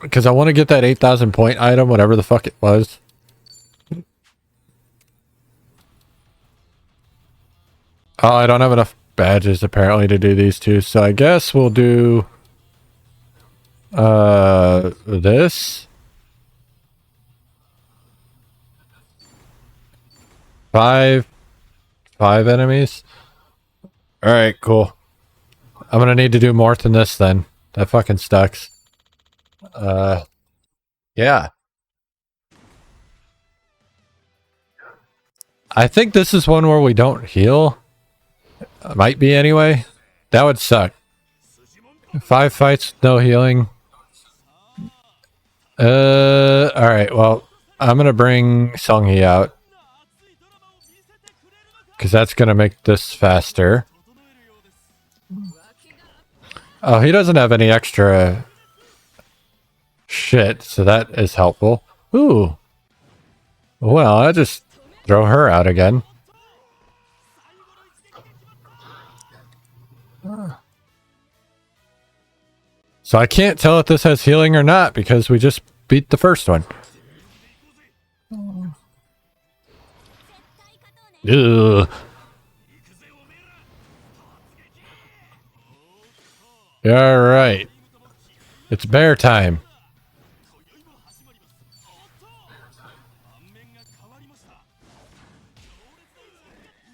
Because I want to get that 8,000 point item, whatever the fuck it was. Oh, I don't have enough badges apparently to do these two, so I guess we'll do this. 5 enemies. Alright, cool. I'm gonna need to do more than this then. That fucking sucks. Yeah. I think this is one where we don't heal. Might be anyway. That would suck. 5 fights, no healing. Alright, well, I'm gonna bring Songhee out. Because that's gonna make this faster. Oh, he doesn't have any extra shit, so that is helpful. Ooh. Well, I'll just throw her out again. So I can't tell if this has healing or not because we just beat the first one. Ugh. Alright. It's bear time.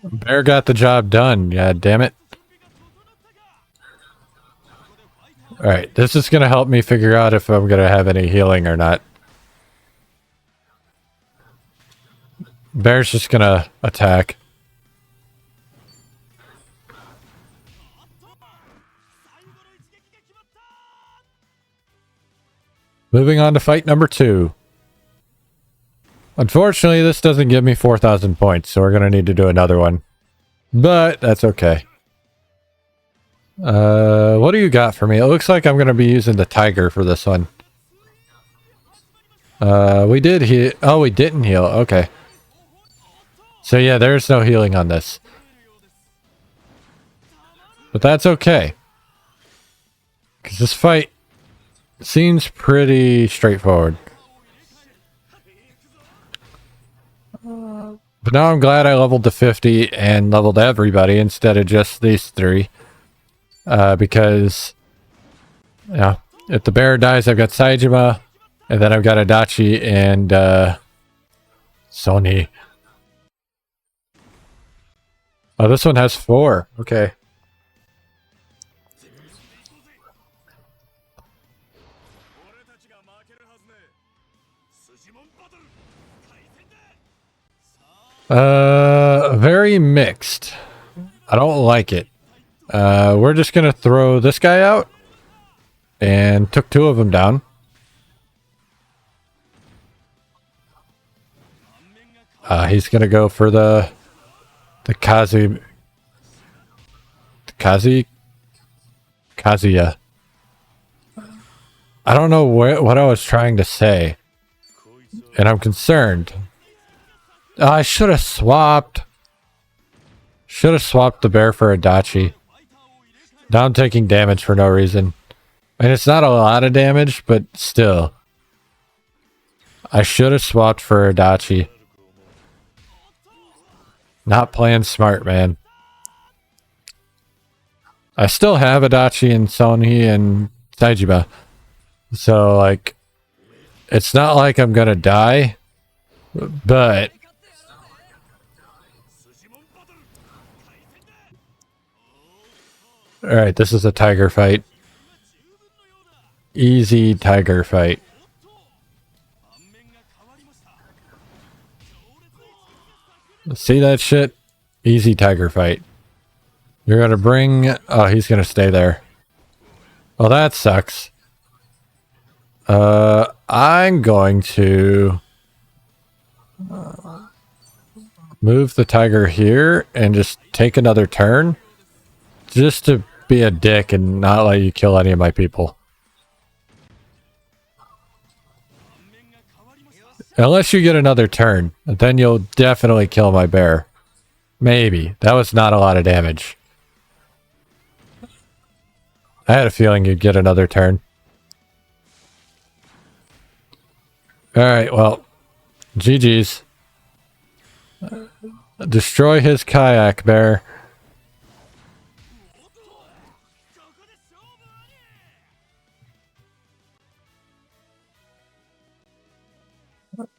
Bear got the job done, god damn it. Alright, this is gonna help me figure out if I'm gonna have any healing or not. Bear's just gonna attack. Moving on to fight number 2. Unfortunately, this doesn't give me 4,000 points, so we're going to need to do another one. But that's okay. What do you got for me? It looks like I'm going to be using the tiger for this one. We did heal. Oh, we didn't heal. Okay. So yeah, there's no healing on this. But that's okay. Because this fight seems pretty straightforward. But now I'm glad I leveled to 50 and leveled everybody instead of just these 3. Because, yeah, if the bear dies, I've got Saejima, and then I've got Adachi and Sony. Oh, this one has 4. Okay. Very mixed. I don't like it. We're just gonna throw this guy out. And took 2 of them down. He's gonna go for the Kazuya. I don't know what I was trying to say. And I'm concerned. I should have swapped. Should have swapped the bear for Adachi. Now I'm taking damage for no reason. And it's not a lot of damage, but still. I should have swapped for Adachi. Not playing smart, man. I still have Adachi and Songhee and Saejima. So, like, it's not like I'm gonna die. But alright, this is a tiger fight. Easy tiger fight. See that shit? Easy tiger fight. You're gonna bring... Oh, he's gonna stay there. Well, that sucks. I'm going to... move the tiger here and just take another turn. Just to be a dick and not let you kill any of my people. Unless you get another turn. Then you'll definitely kill my bear. Maybe. That was not a lot of damage. I had a feeling you'd get another turn. Alright, well, GG's. Destroy his kayak, bear.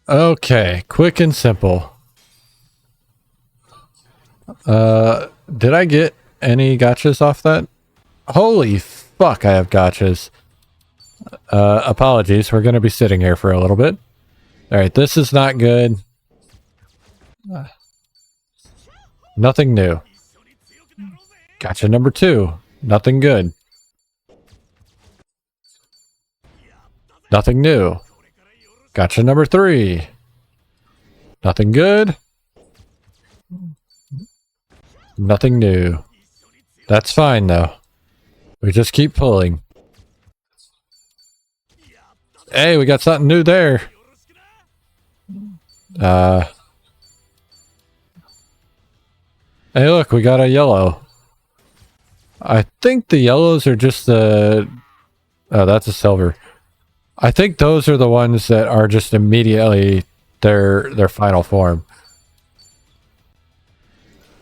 Okay, quick and simple. Did I get any gotchas off that? Holy fuck, I have gotchas. Apologies, we're gonna be sitting here for a little bit. Alright, this is not good. Nothing new. Gotcha number 2. Nothing good. Nothing new. Gotcha number 3. Nothing good. Nothing new. That's fine though. We just keep pulling. Hey, we got something new there. Hey look, we got a yellow. I think the yellows are just the... Oh, that's a silver. I think those are the ones that are just immediately their final form.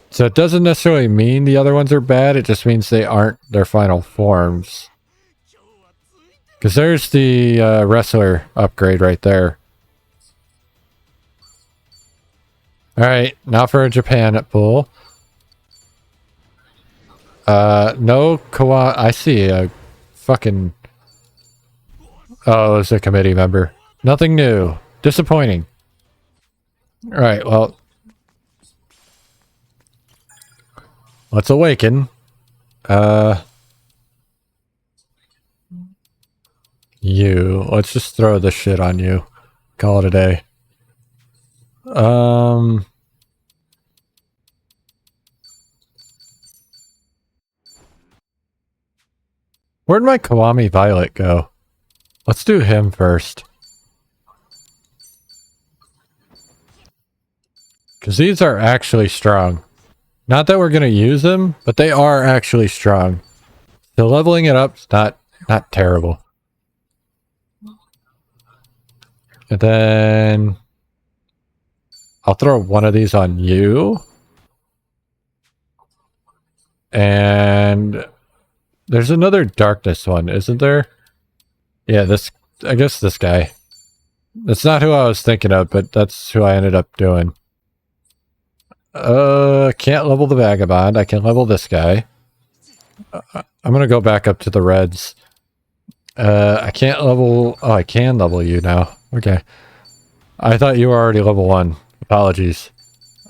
So it doesn't necessarily mean the other ones are bad, it just means they aren't their final forms. Because there's the wrestler upgrade right there. Alright, now for a Japan pool. No Kawa... I see a fucking... Oh, it's a committee member. Nothing new. Disappointing. Alright, well... Let's awaken. You. Let's just throw this shit on you. Call it a day. Where'd my Kiwami Violet go? Let's do him first. Because these are actually strong. Not that we're going to use them, but they are actually strong. So leveling it up's not terrible. And then... I'll throw one of these on you. And... There's another darkness one, isn't there? Yeah, this... I guess this guy. That's not who I was thinking of, but that's who I ended up doing. Can't level the vagabond. I can level this guy. I'm gonna go back up to the reds. I can't level... Oh, I can level you now. Okay. I thought you were already level 1. Apologies.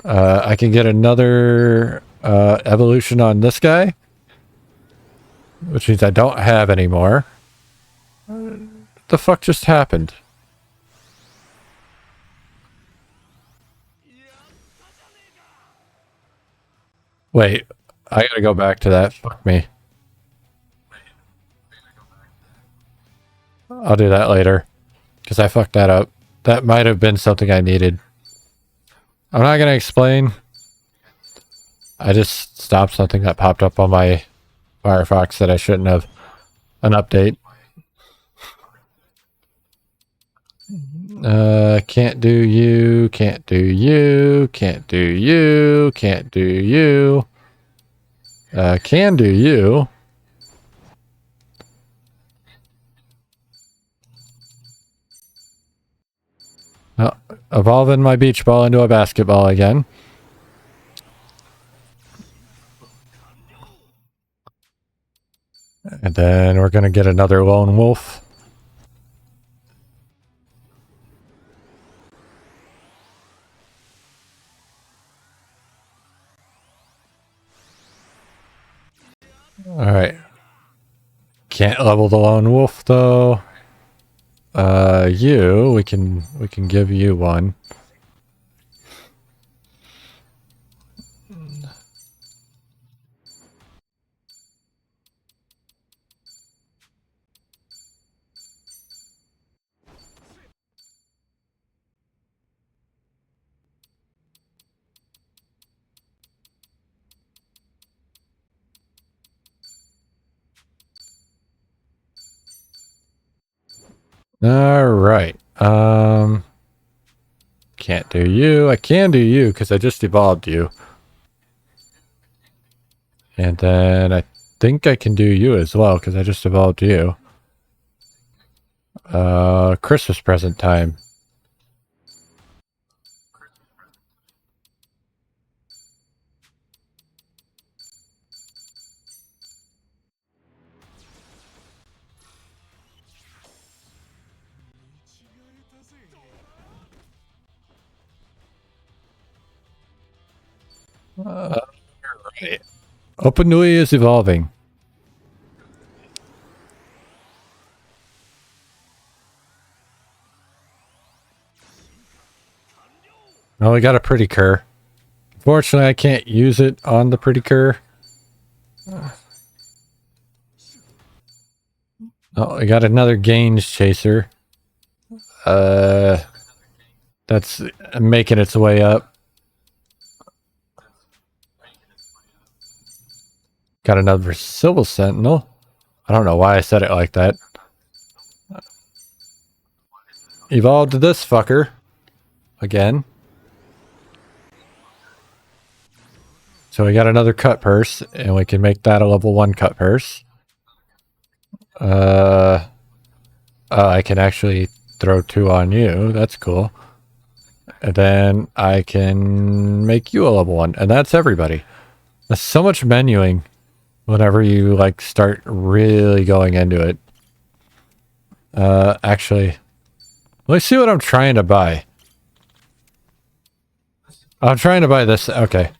I can get another evolution on this guy. Which means I don't have any more. What the fuck just happened? Wait, I gotta go back to that. Fuck me. I'll do that later. Because I fucked that up. That might have been something I needed. I'm not gonna explain. I just stopped something that popped up on my Firefox that I shouldn't have. An update. Can't do you, can't do you, can't do you, can't do you. Can do you. Oh, evolving my beach ball into a basketball again. And then we're gonna get another lone wolf. Alright. Can't level the lone wolf though. You, we can give you one. Alright. Can't do you. I can do you because I just evolved you. And then I think I can do you as well because I just evolved you. Christmas present time. Right. Openui is evolving. Oh, we got a pretty cur. Unfortunately, I can't use it on the pretty cur. Oh, I got another gains chaser. That's making its way up. Got another Silver Sentinel. I don't know why I said it like that. Evolved this fucker. Again. So we got another cut purse, and we can make that a level 1 cut purse. I can actually throw 2 on you. That's cool. And then I can make you a level 1. And that's everybody. That's so much menuing whenever you like start really going into it. Actually, let's see what I'm trying to buy. I'm trying to buy this. Okay.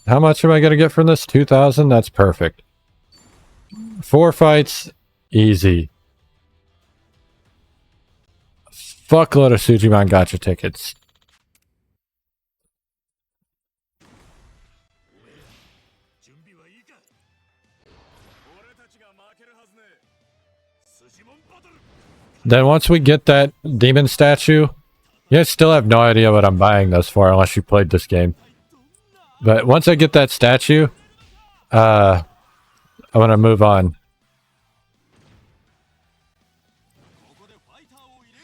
How much am I going to get from this? 2,000? That's perfect. 4 fights. Easy. Fuckload of Sujimon Gacha tickets. Then once we get that demon statue, you guys still have no idea what I'm buying those for unless you played this game. But once I get that statue, I'm gonna move on.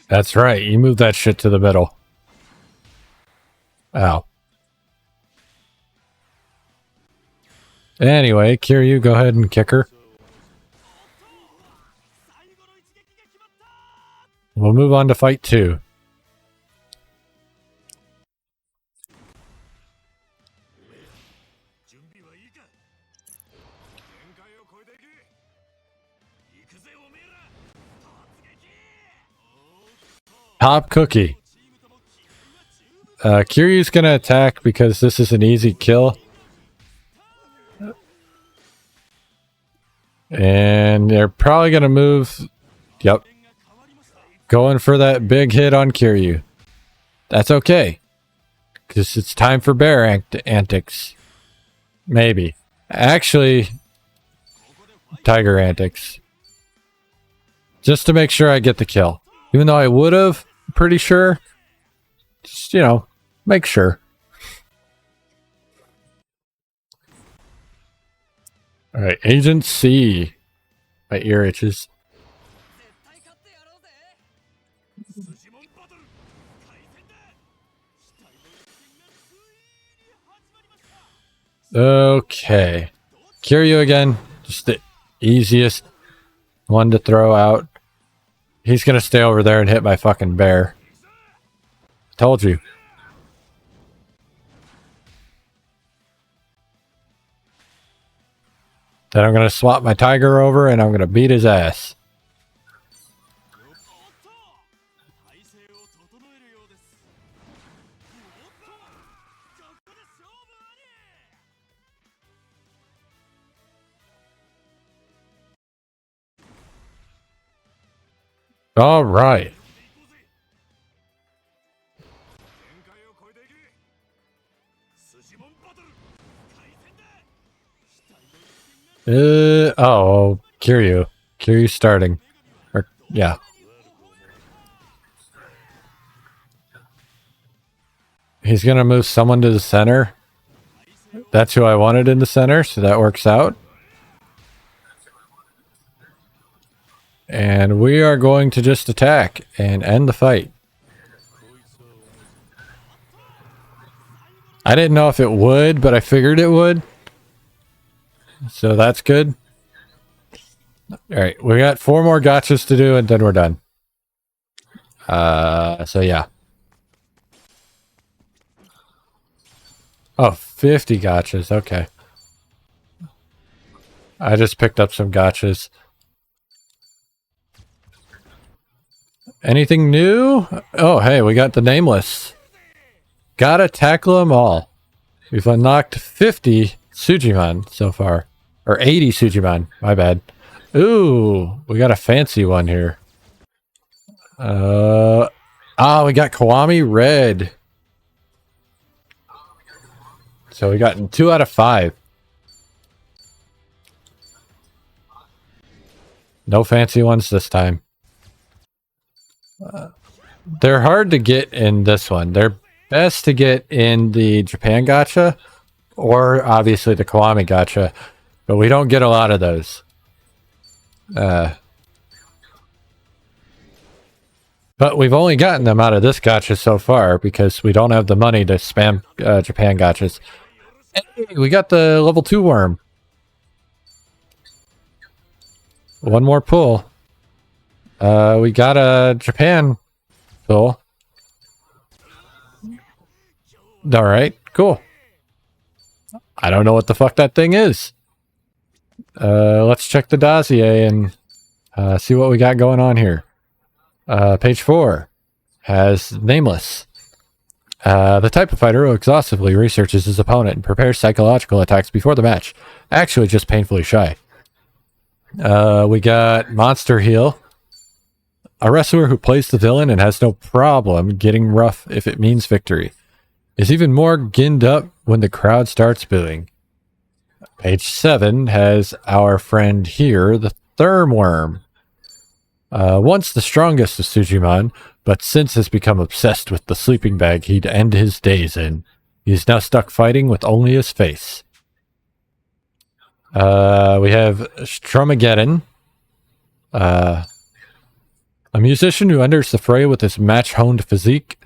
That's right, you move that shit to the middle. Ow. Anyway, Kiryu, go ahead and kick her. We'll move on to fight 2. Top cookie. Kiryu's gonna attack because this is an easy kill. And they're probably gonna move. Yep. Going for that big hit on Kiryu. That's okay. Because it's time for bear antics. Maybe. Actually, tiger antics. Just to make sure I get the kill. Even though I would have, pretty sure. Just, you know, make sure. Alright, Agent C. My ear itches. Okay. Kiryu again. Just the easiest one to throw out. He's gonna stay over there and hit my fucking bear. Told you. Then I'm gonna swap my tiger over and I'm gonna beat his ass. All right. Oh, Kiryu. Kiryu's starting. Or, yeah. He's gonna move someone to the center. That's who I wanted in the center, so that works out. And we are going to just attack and end the fight. I didn't know if it would, but I figured it would. So that's good. Alright, we got 4 more gotchas to do and then we're done. So yeah. Oh, 50 gotchas, okay. I just picked up some gotchas. Anything new? Oh, hey, we got the nameless. Gotta tackle them all. We've unlocked 50 Sujimon so far. Or 80 Sujimon, my bad. Ooh, we got a fancy one here. We got Kiwami Red. So we got 2 out of 5. No fancy ones this time. They're hard to get in this one. They're best to get in the Japan gacha, or obviously the Kiwami gacha, but we don't get a lot of those. But we've only gotten them out of this gacha so far because we don't have the money to spam Japan gachas. Hey, we got the level 2 worm. One more pull. We got a Japan pull. Alright, cool. I don't know what the fuck that thing is. Let's check the dossier and see what we got going on here. Page 4 has Nameless. The type of fighter who exhaustively researches his opponent and prepares psychological attacks before the match. Actually just painfully shy. We got Monster Heel. A wrestler who plays the villain and has no problem getting rough if it means victory. Is even more ginned up when the crowd starts booing. Page 7 has our friend here, the Thermworm. Once the strongest of Sujimon, but since has become obsessed with the sleeping bag he'd end his days in. He's now stuck fighting with only his face. We have Strumageddon. A musician who enters the fray with his match-honed physique.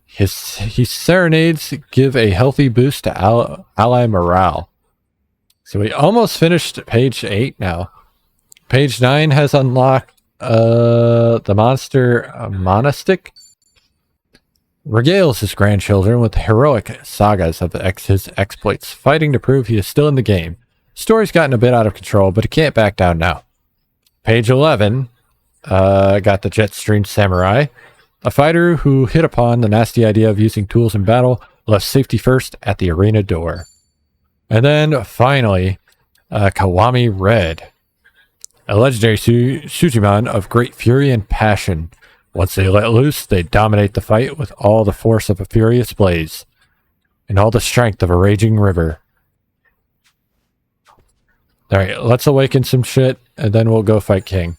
His serenades give a healthy boost to ally morale. So we almost finished page 8 now. Page 9 has unlocked the monster Monastic. Regales his grandchildren with heroic sagas of his exploits, fighting to prove he is still in the game. Story's gotten a bit out of control, but he can't back down now. Page 11 got the Jetstream Samurai. A fighter who hit upon the nasty idea of using tools in battle, left safety first at the arena door. And then, finally, Kiwami Red. A legendary Sujimon of great fury and passion. Once they let loose, they dominate the fight with all the force of a furious blaze. And all the strength of a raging river. Alright, let's awaken some shit, and then we'll go fight King.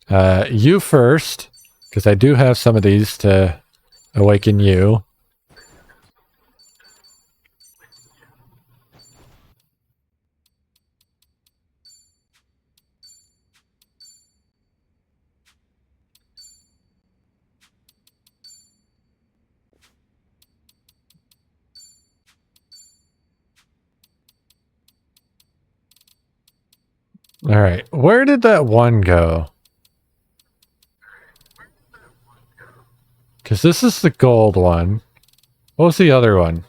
You first. Because I do have some of these to awaken you. Alright, where did that one go? Because this is the gold one. What was the other one?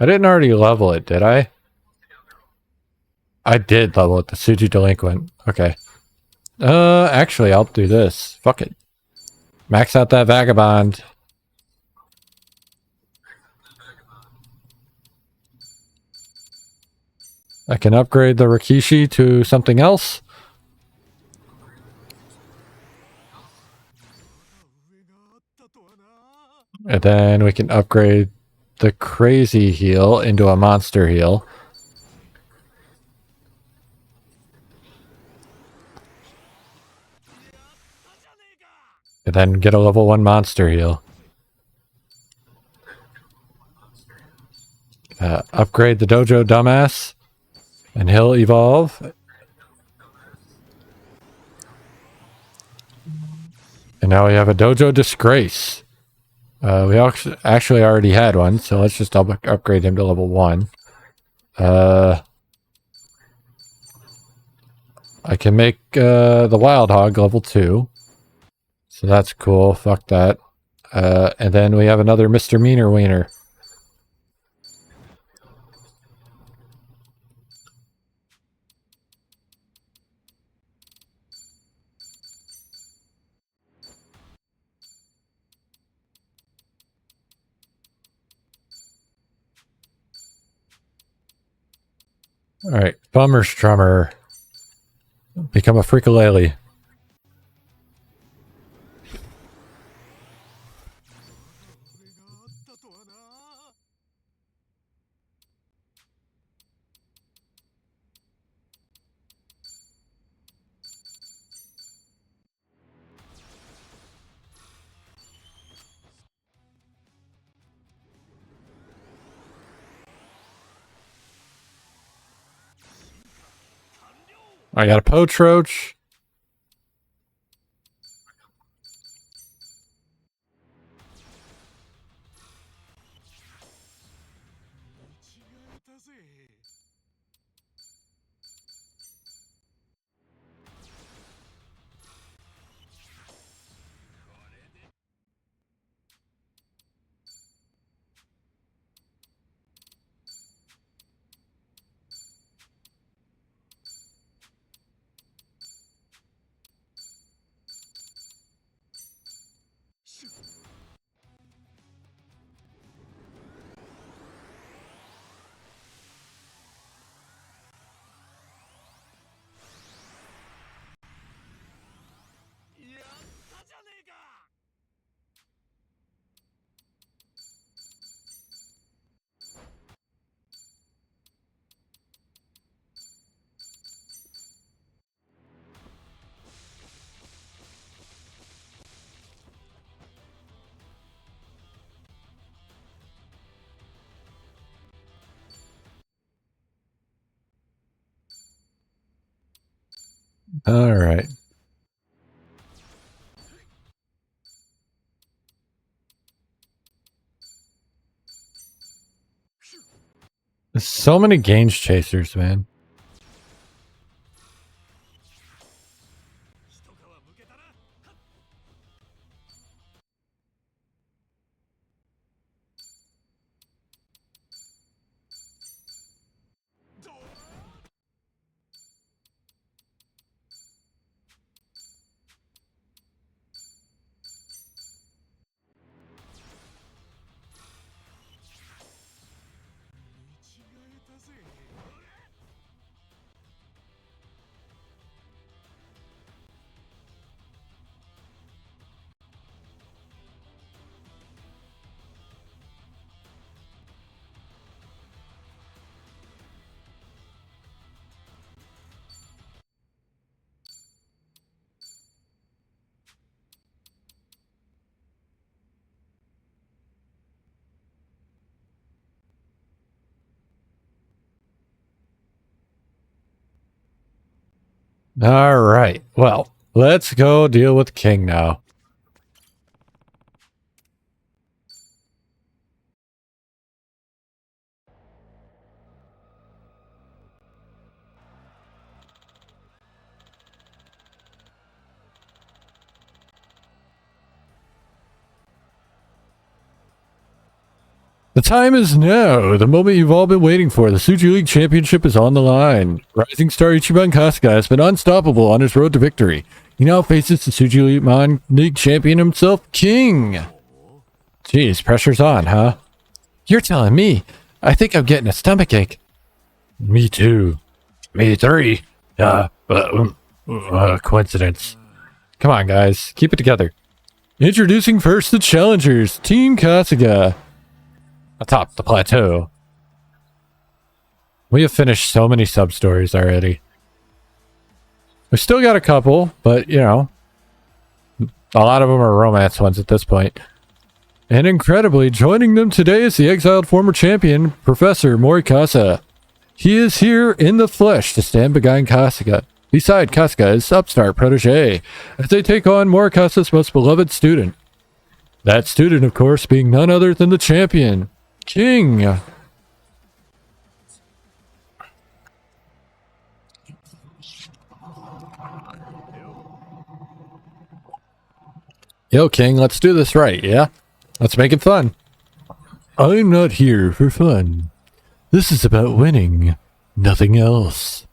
I didn't already level it, did I? I did level it, the Suji Delinquent. Okay. Actually, I'll do this. Fuck it. Max out that Vagabond. I can upgrade the Rikishi to something else. And then we can upgrade the Crazy Heal into a Monster Heal. And then get a level 1 Monster Heal. Upgrade the Dojo Dumbass. And he'll evolve. And now we have a Dojo Disgrace. We actually already had one, so let's just upgrade him to level 1. I can make the Wild Hog level 2. So that's cool. Fuck that. And then we have another Mr. Meaner Wiener. Alright, Bummer Strummer. Become a Freakalele. I got a Potroach. Alright. There's so many Gains Chasers, man. Alright, well, let's go deal with King now. The time is now, the moment you've all been waiting for. The Tsuji League Championship is on the line. Rising star Ichiban Kasuga has been unstoppable on his road to victory. He now faces the Tsuji League champion himself, King. Jeez, pressure's on, huh? You're telling me. I think I'm getting a stomachache. Me too. Me three. Coincidence. Come on, guys. Keep it together. Introducing first the challengers, Team Kasuga. Atop the plateau. We have finished so many sub-stories already. We've still got a couple, but, you know, a lot of them are romance ones at this point. And incredibly, joining them today is the exiled former champion, Professor Morikasa. He is here in the flesh to stand behind Kasuga. Beside Kasuga's upstart protege, as they take on Morikawa's most beloved student. That student, of course, being none other than the champion, King. Yo, King, let's do this right, yeah? Let's make it fun. I'm not here for fun. This is about winning. Nothing else.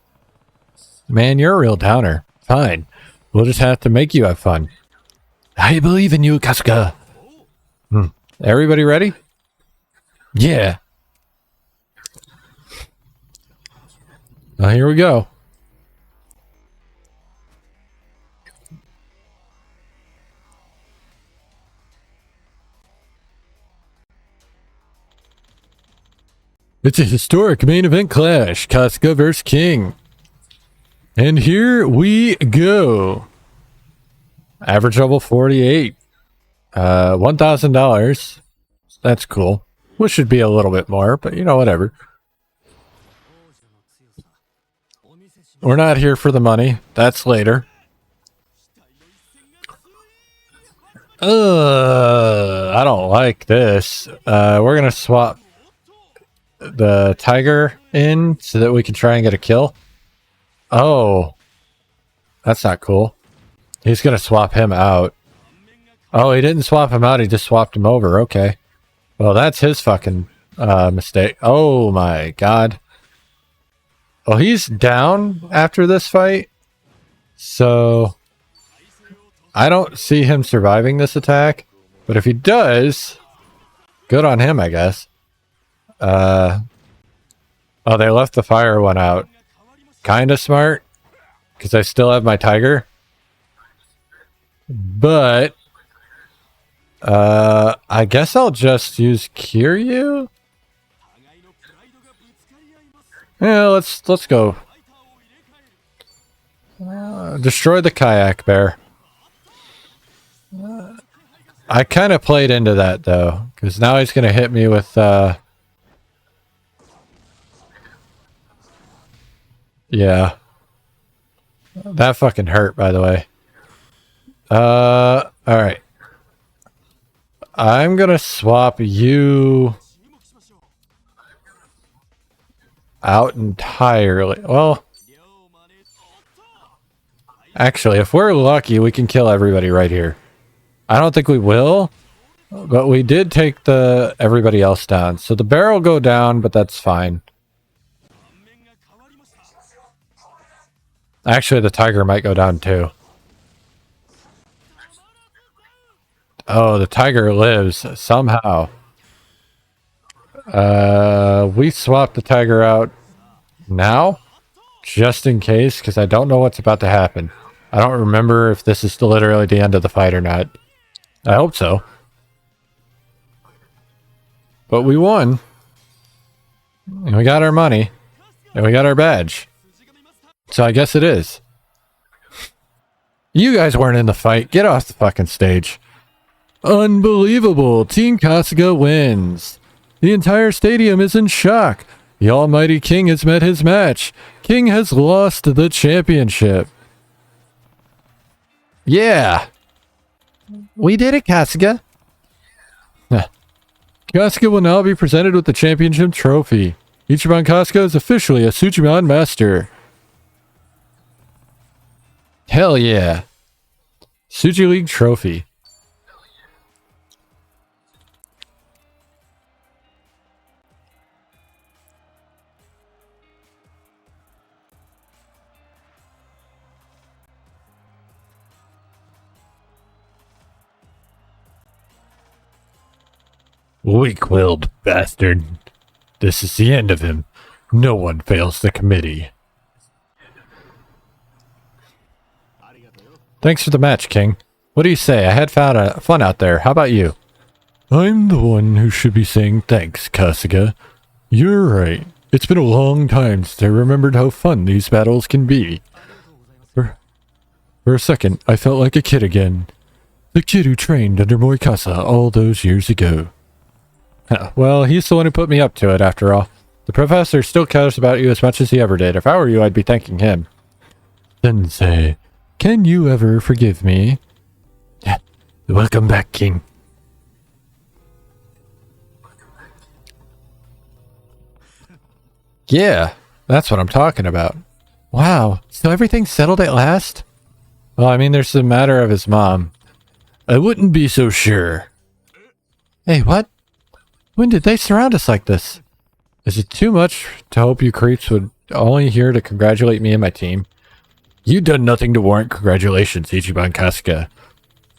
Man, you're a real downer. Fine. We'll just have to make you have fun. I believe in you, Kasuga. Everybody ready? Yeah. Well, here we go. It's a historic main event clash, Kasuga vs. King. And here we go. Average level 48. $1,000. That's cool. Which should be a little bit more, but you know, whatever. We're not here for the money. That's later. I don't like this. We're gonna swap the tiger in so that we can try and get a kill. Oh, that's not cool. He's gonna swap him out. Oh, he didn't swap him out, he just swapped him over. Okay, well, that's his fucking mistake. Oh my god. Well, he's down after this fight, so I don't see him surviving this attack, but if he does, good on him, I guess. Oh, they left the fire one out. Kinda smart, because I still have my tiger. But I guess I'll just use Kiryu. Yeah, let's go. Destroy the kayak bear. I kind of played into that though, because now he's gonna hit me with yeah. That fucking hurt, by the way. Alright. I'm gonna swap you out entirely. Well, actually, if we're lucky, we can kill everybody right here. I don't think we will, but we did take everybody else down. So the bear will go down, but that's fine. Actually, the tiger might go down too. Oh, the tiger lives somehow. We swapped the tiger out now, just in case, because I don't know what's about to happen. I don't remember if this is literally the end of the fight or not. I hope so. But we won. And we got our money. And we got our badge. So I guess it is. You guys weren't in the fight. Get off the fucking stage. Unbelievable. Team Kasuga wins. The entire stadium is in shock. The almighty King has met his match. King has lost the championship. Yeah. We did it, Kasuga. Kasuga will now be presented with the championship trophy. Ichiban Kasuga is officially a Tsuchiman master. Hell yeah. Tsuchi League trophy. Weak-willed bastard. This is the end of him. No one fails the committee. Thanks for the match, King. What do you say? I had fun out there. How about you? I'm the one who should be saying thanks, Kasuga. You're right. It's been a long time since I remembered how fun these battles can be. For a second, I felt like a kid again. The kid who trained under Morikawa all those years ago. Well, he's the one who put me up to it, after all. The professor still cares about you as much as he ever did. If I were you, I'd be thanking him. Sensei, can you ever forgive me? Welcome back, King. Yeah, that's what I'm talking about. Wow, so everything's settled at last? Well, I mean, there's the matter of his mom. I wouldn't be so sure. Hey, what? When did they surround us like this? Is it too much to hope you creeps would only here to congratulate me and my team? You've done nothing to warrant congratulations, Ichiban Kasuga.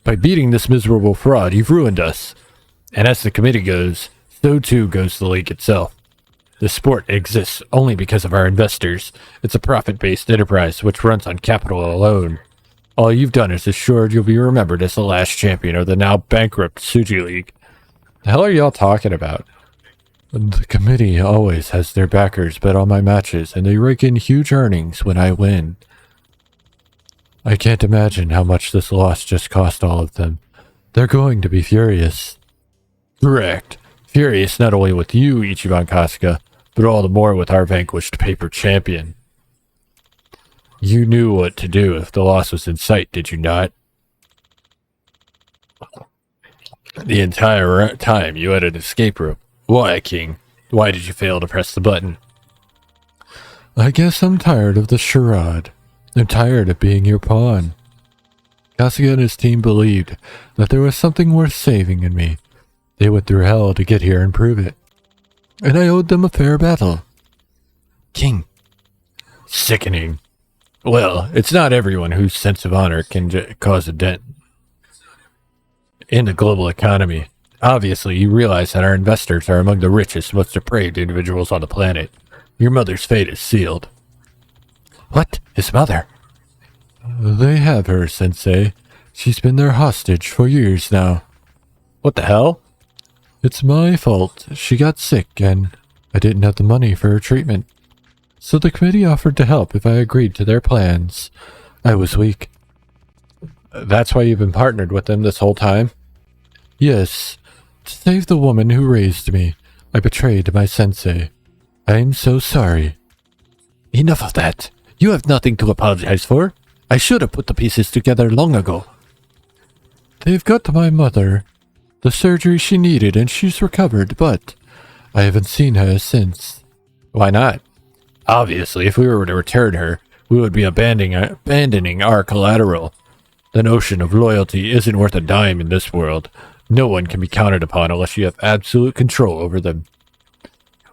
By beating this miserable fraud, you've ruined us. And as the committee goes, so too goes the league itself. The sport exists only because of our investors. It's a profit-based enterprise which runs on capital alone. All you've done is assured you'll be remembered as the last champion of the now bankrupt Tsuji League. The hell are y'all talking about? The committee always has their backers bet on my matches, and they rake in huge earnings when I win. I can't imagine how much this loss just cost all of them. They're going to be furious. Correct. Furious not only with you, Ichiban Kasuga, but all the more with our vanquished paper champion. You knew what to do if the loss was in sight, did you not? The entire time you had an escape route. Why, King? Why did you fail to press the button? I guess I'm tired of the charade. I'm tired of being your pawn. Kasuga and his team believed that there was something worth saving in me. They went through hell to get here and prove it. And I owed them a fair battle. King. Sickening. Well, it's not everyone whose sense of honor can cause a dent in the global economy. Obviously, you realize that our investors are among the richest, most depraved individuals on the planet. Your mother's fate is sealed. What? His mother? They have her, Sensei. She's been their hostage for years now. What the hell? It's my fault. She got sick and I didn't have the money for her treatment. So the committee offered to help if I agreed to their plans. I was weak. That's why you've been partnered with them this whole time? Yes. To save the woman who raised me, I betrayed my sensei. I'm so sorry. Enough of that. You have nothing to apologize for. I should have put the pieces together long ago. They've got my mother. The surgery she needed and she's recovered, but I haven't seen her since. Why not? Obviously, if we were to return her, we would be abandoning our collateral. The notion of loyalty isn't worth a dime in this world. No one can be counted upon unless you have absolute control over them.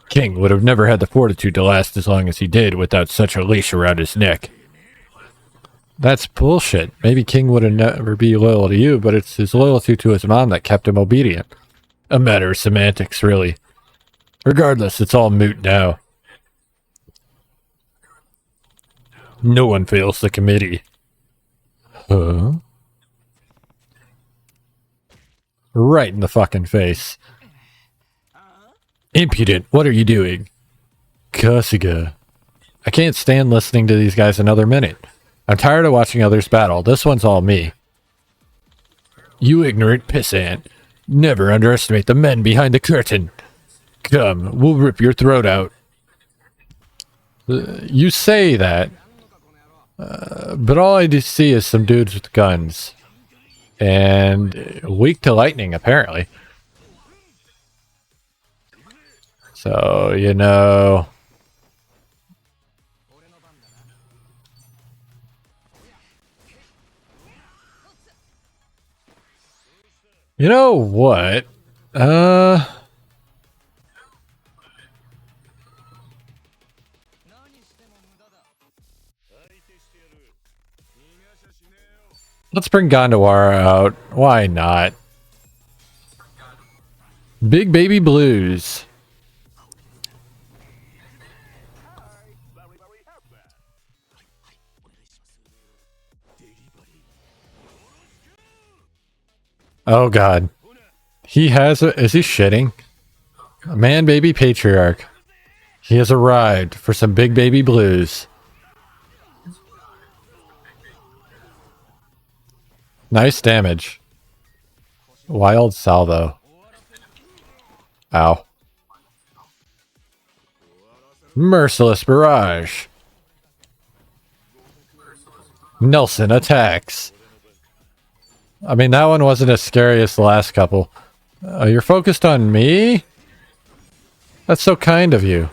King would have never had the fortitude to last as long as he did without such a leash around his neck. That's bullshit. Maybe King would have never be loyal to you, but it's his loyalty to his mom that kept him obedient. A matter of semantics, really. Regardless, it's all moot now. No one fails the committee. Huh? Right in the fucking face. Impudent, what are you doing? Kasuga. I can't stand listening to these guys another minute. I'm tired of watching others battle. This one's all me. You ignorant pissant. Never underestimate the men behind the curtain. Come, we'll rip your throat out. You say that. But all I do see is some dudes with guns. And weak to lightning, apparently. So, you know... You know what? Let's bring Gondawara out. Why not? Big Baby Blues. Oh god. He has a... Is he shitting? Man baby patriarch. He has arrived for some Big Baby Blues. Nice damage. Wild salvo. Ow. Merciless barrage. Nelson attacks. I mean, that one wasn't as scary as the last couple. You're focused on me? That's so kind of you.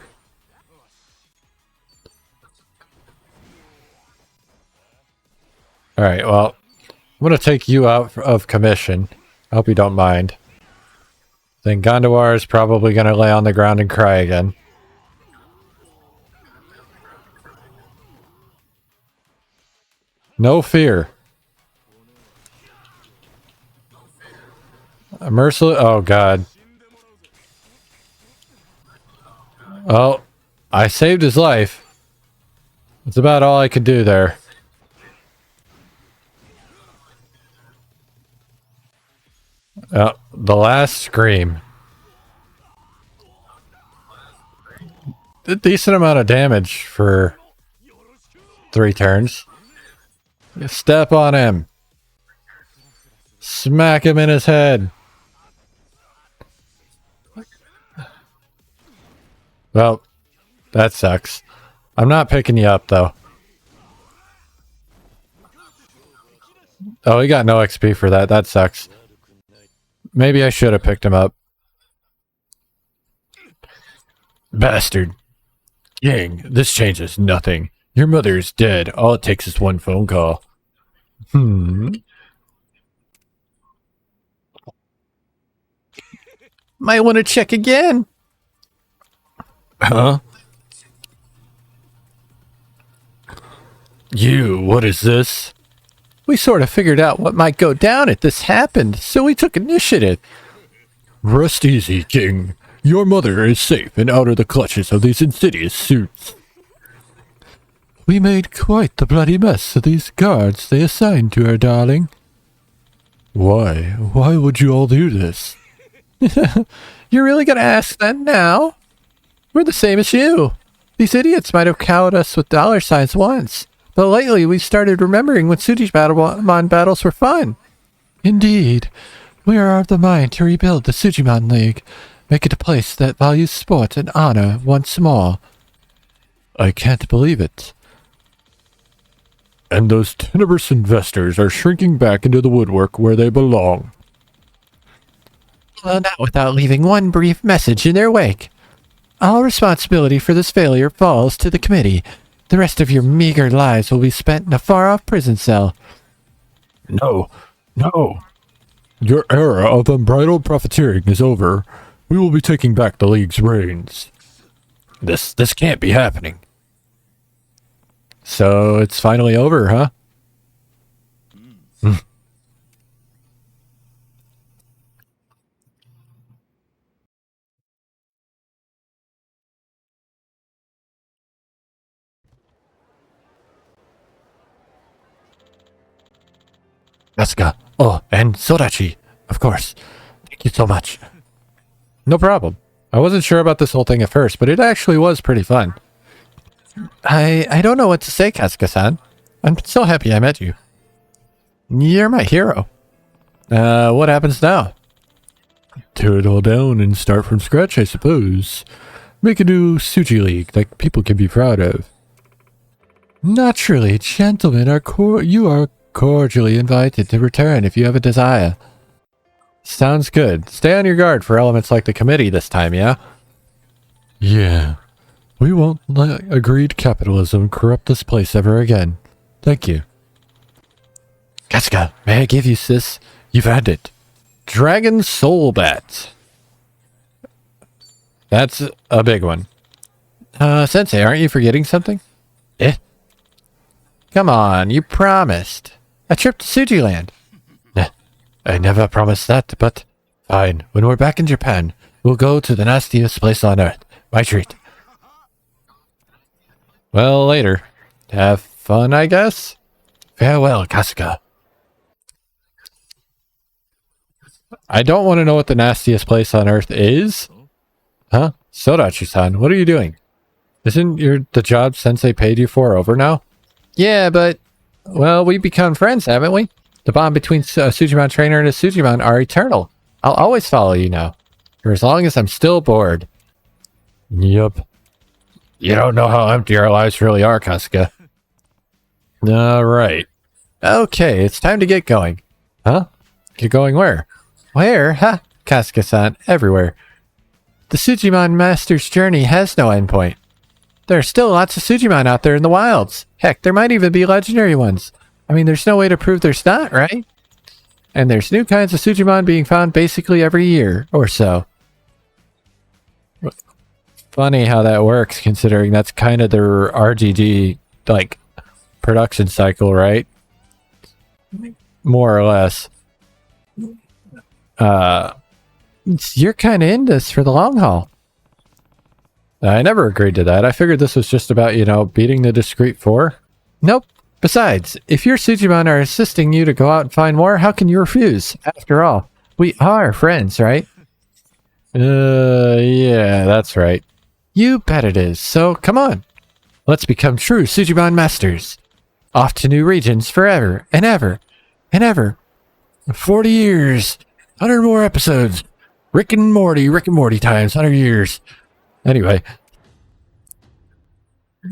Alright, well, I'm gonna take you out of commission. I hope you don't mind. Then Gondawar is probably gonna lay on the ground and cry again. No fear. Merciless. Oh, God. Oh, I saved his life. That's about all I could do there. The last scream. A decent amount of damage for 3 turns. Step on him. Smack him in his head. Well, that sucks. I'm not picking you up, though. Oh, he got no XP for that. That sucks. Maybe I should have picked him up. Bastard. King, this changes nothing. Your mother is dead. All it takes is one phone call. Might want to check again. Huh? You, what is this? We sort of figured out what might go down if this happened, so we took initiative. Rest easy, King. Your mother is safe and out of the clutches of these insidious suits. We made quite the bloody mess of these guards they assigned to her, darling. Why? Why would you all do this? You're really gonna ask that now? We're the same as you. These idiots might have cowed us with dollar signs once, but lately we've started remembering when Sujimon battles were fun. Indeed. We are of the mind to rebuild the Sujimon League, make it a place that values sport and honor once more. I can't believe it. And those tenebrous investors are shrinking back into the woodwork where they belong. Well, not without leaving one brief message in their wake. All responsibility for this failure falls to the committee. The rest of your meager lives will be spent in a far-off prison cell. No. Your era of unbridled profiteering is over. We will be taking back the League's reins. This can't be happening. So it's finally over, huh? Asuka. Oh, and Sodachi. Of course. Thank you so much. No problem. I wasn't sure about this whole thing at first, but it actually was pretty fun. I don't know what to say, Kasuga-san. I'm so happy I met you. You're my hero. What happens now? Tear it all down and start from scratch, I suppose. Make a new Suji League that people can be proud of. Naturally, gentlemen, you are cordially invited to return if you have a desire. Sounds good. Stay on your guard for elements like the committee this time, yeah? Yeah. We won't let agreed capitalism corrupt this place ever again. Thank you. Kasuga, may I give you this? You've had it. Dragon Soul Bat. That's a big one. Sensei, aren't you forgetting something? Eh? Come on, you promised. A trip to Sujiland. Nah, I never promised that, but... Fine, when we're back in Japan, we'll go to the nastiest place on earth. My treat. Well, later. Have fun, I guess? Farewell, Kasuga. I don't want to know what the nastiest place on earth is. Huh? Sodachi-san, what are you doing? Isn't the job Sensei paid you for over now? Yeah, but... Well, we've become friends, haven't we? The bond between a Sujimon trainer and a Sujimon are eternal. I'll always follow you now. For as long as I'm still bored. Yup. You don't know how empty our lives really are, Kasuga. Alright. Okay, it's time to get going. Huh? Get going where? Where? Huh? Kasuga-san, everywhere. The Sujimon Master's journey has no endpoint. There are still lots of Sujimon out there in the wilds. Heck, there might even be legendary ones. I mean, there's no way to prove there's not, right? And there's new kinds of Sujimon being found basically every year or so. Funny how that works, considering that's kind of their RGG, like, production cycle, right? More or less. You're kind of in this for the long haul. I never agreed to that. I figured this was just about, you know, beating the discrete four. Nope. Besides, if your Sujimon are assisting you to go out and find more, how can you refuse? After all, we are friends, right? Yeah, that's right. You bet it is. So, come on. Let's become true Sujimon masters. Off to new regions forever and ever and ever. 40 years. 100 more episodes. Rick and Morty times 100 years. Anyway.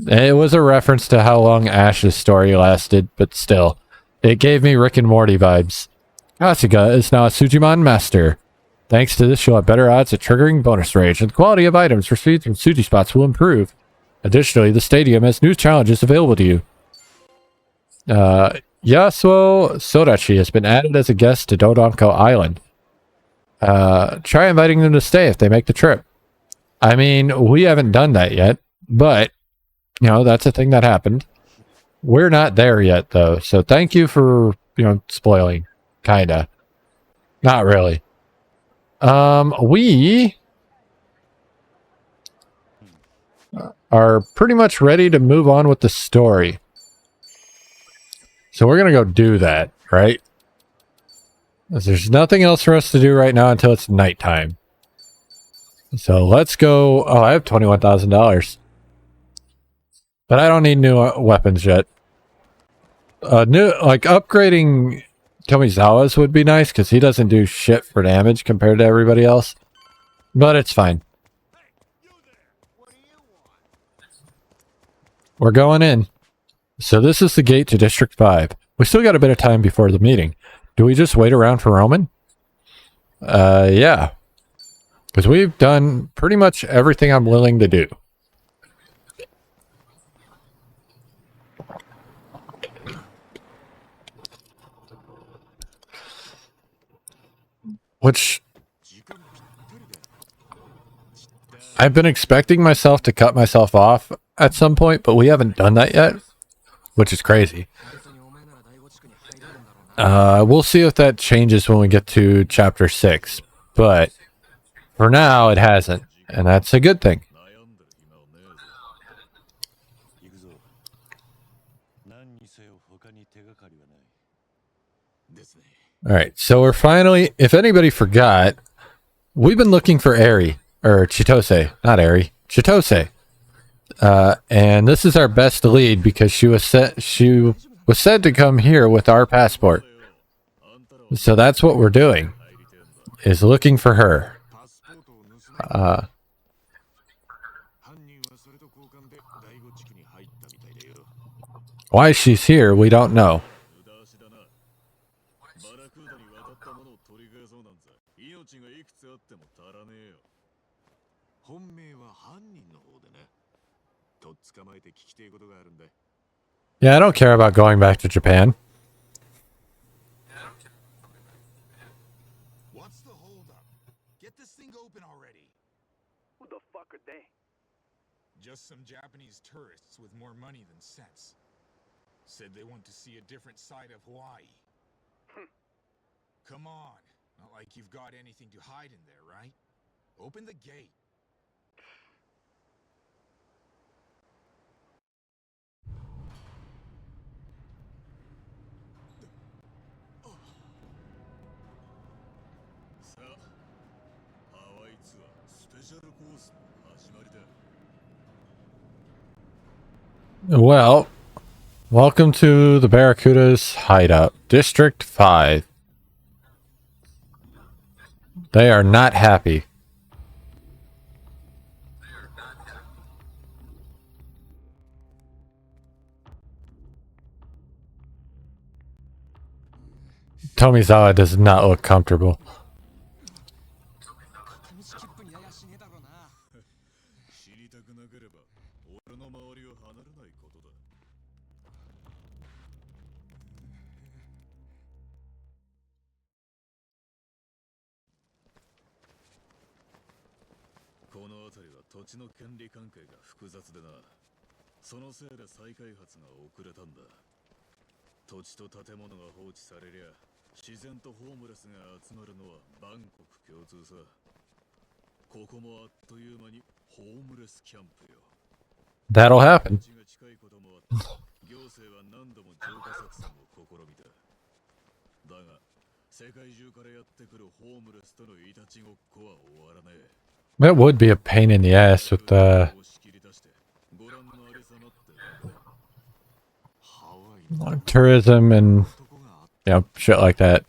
It was a reference to how long Ash's story lasted, but still. It gave me Rick and Morty vibes. Kasuga is now a Sujimon master. Thanks to this, you'll have better odds at triggering bonus rage, and the quality of items received from Suji spots will improve. Additionally, the stadium has new challenges available to you. Yasuo Sodachi has been added as a guest to Dodonko Island. Try inviting them to stay if they make the trip. I mean, we haven't done that yet, but, you know, that's a thing that happened. We're not there yet, though, so thank you for, you know, spoiling. Kinda. Not really. We are pretty much ready to move on with the story. So we're going to go do that, right? There's nothing else for us to do right now until it's nighttime. So let's go. Oh, I have $21,000. But I don't need new weapons yet. Upgrading Tomizawa's would be nice because he doesn't do shit for damage compared to everybody else. But it's fine. We're going in. So this is the gate to District 5. We still got a bit of time before the meeting. Do we just wait around for Roman? Yeah. Because we've done pretty much everything I'm willing to do. Which I've been expecting myself to cut myself off at some point, but we haven't done that yet, which is crazy. We'll see if that changes when we get to chapter 6, but for now it hasn't, and that's a good thing. Alright, so we're finally, if anybody forgot, we've been looking for Eri, or Chitose, not Eri, Chitose. And this is our best lead because she was said to come here with our passport. So that's what we're doing, is looking for her. Why she's here, we don't know. Yeah, I don't care about going back to Japan. What's the holdup? Get this thing open already. Who the fuck are they? Just some Japanese tourists with more money than sense. Said they want to see a different side of Hawaii. Come on. Not like you've got anything to hide in there, right? Open the gate. Well, welcome to the Barracuda's hideout, District 5. They are not happy. Tomizawa does not look comfortable. 知りたくなければ俺の周りを離れないことだ。この辺りは土地の権利関係が複雑でな。そのせいで再開発が遅れたんだ。土地と建物が放置されりゃ自然とホームレスが集まるのは万国共通さ。ここもあっという間にホームレスキャンプよ。 That'll happen. 土地が近いこともあって行政は何度も浄化作戦を試みた。だが世界中からやってくるホームレスとのいたちごっこは終わらねえ。 It would be a pain in the ass with tourism and shit like that.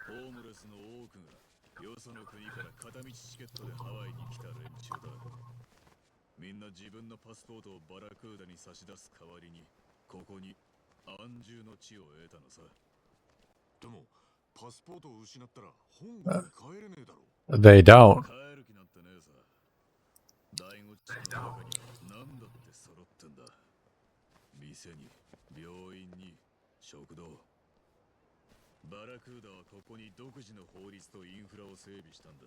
ホームレスの多くがよその国から片道チケットでハワイに来た連中だ。みんな自分のパスポートをバラクーダに差し出す代わりにここに安住の地を得たのさ。でもパスポートを失ったら香港に帰れねえだろ。 They don't. 帰る気なんてねえさ。大悟地区の中に何だって揃ってんだ。店に病院に食堂。バラクーダはここに独自の法律とインフラを整備したんだ。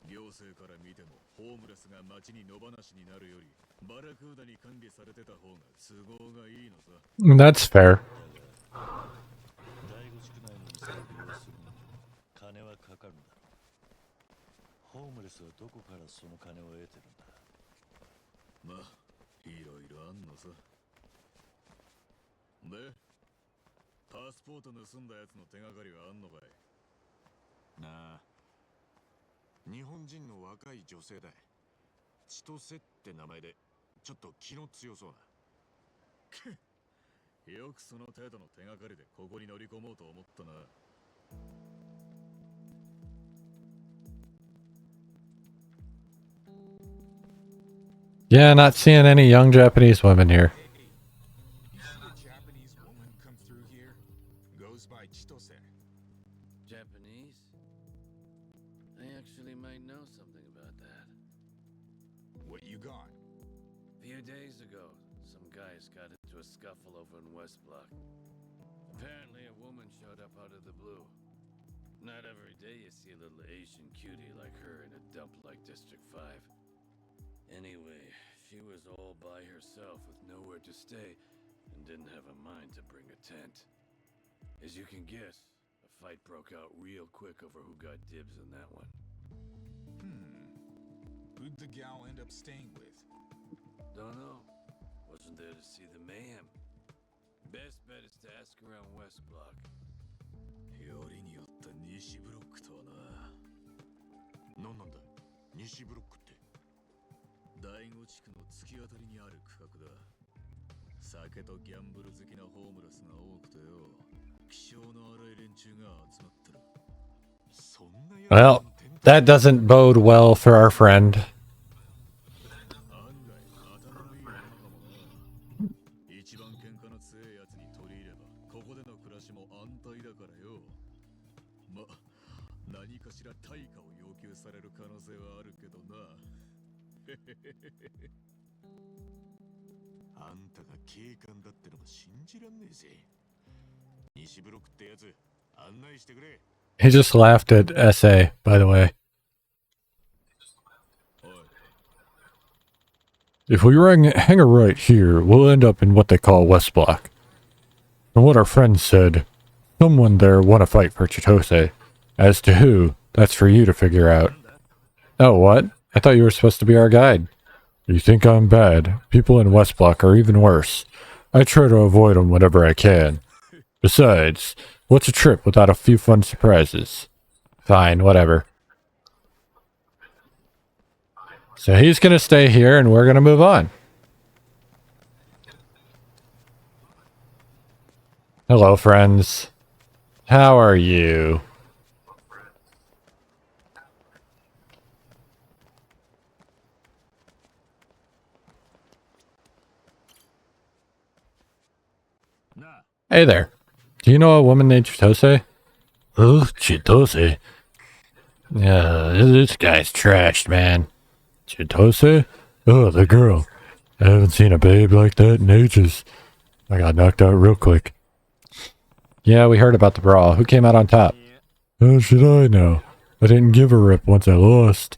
行政から見てもホームレスが街に野放しになるよりバラクーダに管理されてた方が都合がいいのさ。 That's fair. 大悟地区内の店を利用するのに金はかかるんだ。ホームレスはどこからその金を得てるんだ。まあいろいろあんのさ。でパスポート盗んだやつの手がかりはあんのかい。なあ、日本人の若い女性だ。千歳って名前でちょっと気の強そうな。よくその程度の手がかりでここに乗り込もうと思ったな。Yeah, not seeing any young Japanese women here. Japanese woman come through here goes by Chitose. Japanese? I actually might know something about that. What you got? A few days ago, some guys got into a scuffle over in West Block. Apparently a woman showed up out of the blue. Not every day you see a little Asian cutie like her in a dump like District 5. Anyway, she was all by herself with nowhere to stay and didn't have a mind to bring a tent. As you can guess, a fight broke out real quick over who got dibs on that one. Who'd the gal end up staying with? Don't know. Wasn't there to see the mayhem. Best bet is to ask around West Block. よりによった西ブロックとはな。何なんだ西ブロックって。大悟地区の突き当たりにある区画だ。酒とギャンブル好きなホームレスが多くてよ、気性の荒い連中が集まってる。そんなや Well, that doesn't bode well for our friend. 案外頭のいいものかもな。一番喧嘩の強いやつに取り入ればここでの暮らしも安泰だからよ。ま、何かしら対価を要求される可能性はあるけどな。あんたが警官だってのが信じらんねえぜ。西ブロックってやつ案内してくれ。 He just laughed at SA, by the way. If we hang a right here, we'll end up in what they call West Block. From what our friend said, someone there want to fight for Chitose. As to who, that's for you to figure out. Oh, what? I thought you were supposed to be our guide. You think I'm bad? People in West Block are even worse. I try to avoid them whenever I can. Besides, what's a trip without a few fun surprises? Fine, whatever. So he's gonna stay here and we're gonna move on. Hello, friends. How are you? Hey there. Do you know a woman named Chitose? Oh, Chitose? Yeah, this guy's trashed, man. Chitose? Oh, the girl. I haven't seen a babe like that in ages. I got knocked out real quick. Yeah, we heard about the brawl. Who came out on top? How should I know? I didn't give a rip once I lost.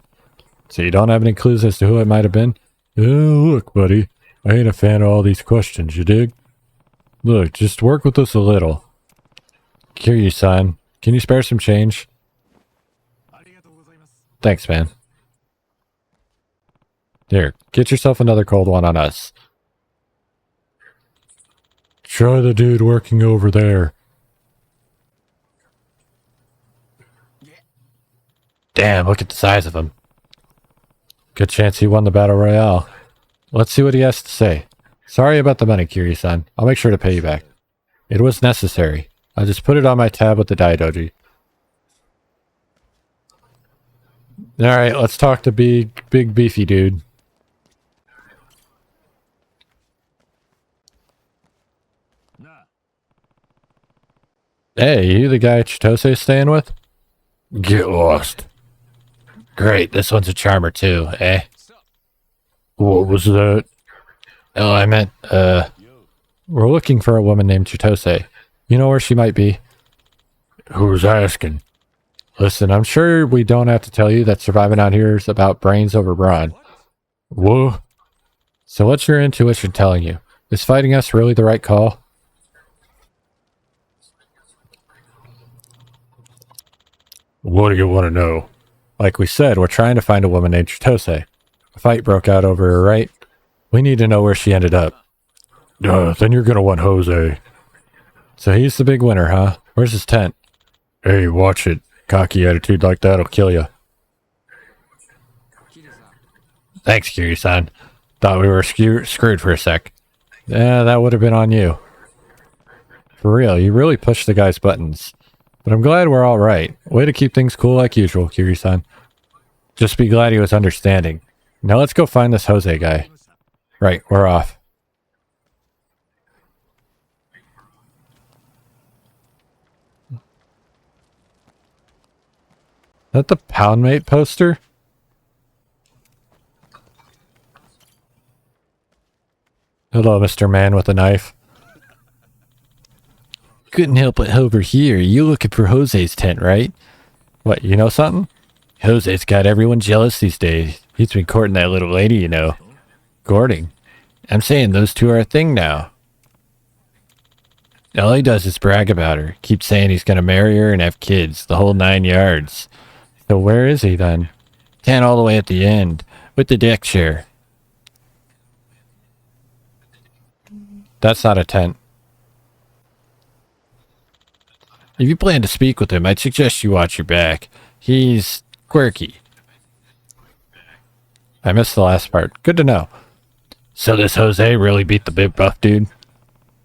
So you don't have any clues as to who it might have been? Oh, look, buddy. I ain't a fan of all these questions, you dig? Look, just work with us a little. Kiryu-san, can you spare some change? Thanks, man. Here, get yourself another cold one on us. Try the dude working over there. Damn, look at the size of him. Good chance he won the battle royale. Let's see what he has to say. Sorry about the money, Kiryu-san. I'll make sure to pay you back. It was necessary. I just put it on my tab with the Daidoji. Alright, let's talk to big beefy dude. Hey, you the guy Chitose's staying with? Get lost. Great, this one's a charmer too, eh? What was that? Oh, I meant, we're looking for a woman named Chitose. You know where she might be? Who's asking? Listen, I'm sure we don't have to tell you that surviving out here is about brains over brawn. Whoa. So what's your intuition telling you? Is fighting us really the right call? What do you want to know? Like we said, we're trying to find a woman named Chitose. A fight broke out over her, right? We need to know where she ended up. Then you're gonna want Jose. So he's the big winner, huh? Where's his tent? Hey, watch it. Cocky attitude like that'll kill you. Thanks, Kiryu-san. Thought we were screwed for a sec. Yeah, that would have been on you. For real, you really pushed the guy's buttons. But I'm glad we're all right. Way to keep things cool like usual, Kiryu-san. Just be glad he was understanding. Now let's go find this Jose guy. Right, we're off. Is that the Poundmate poster? Hello, Mr. Man with a knife. Couldn't help but overhear you looking for Jose's tent, right? What, you know something? Jose's got everyone jealous these days. He's been courting that little lady, you know. Courting? I'm saying those two are a thing now. All he does is brag about her. Keeps saying he's gonna marry her and have kids, the whole 9 yards. So where is he then? Tent all the way at the end, with the deck chair. That's not a tent. If you plan to speak with him, I'd suggest you watch your back. He's quirky. I missed the last part. Good to know. So this Jose really beat the big buff dude?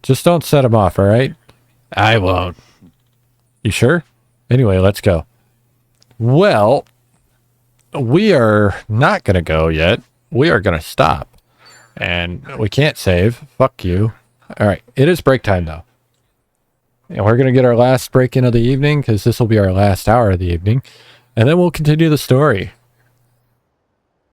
Just don't set him off, alright? I won't. You sure? Anyway, let's go. Well, we are not going to go yet. We are going to stop. And we can't save. Fuck you. Alright, it is break time though. And we're going to get our last break in of the evening because this will be our last hour of the evening. And then we'll continue the story.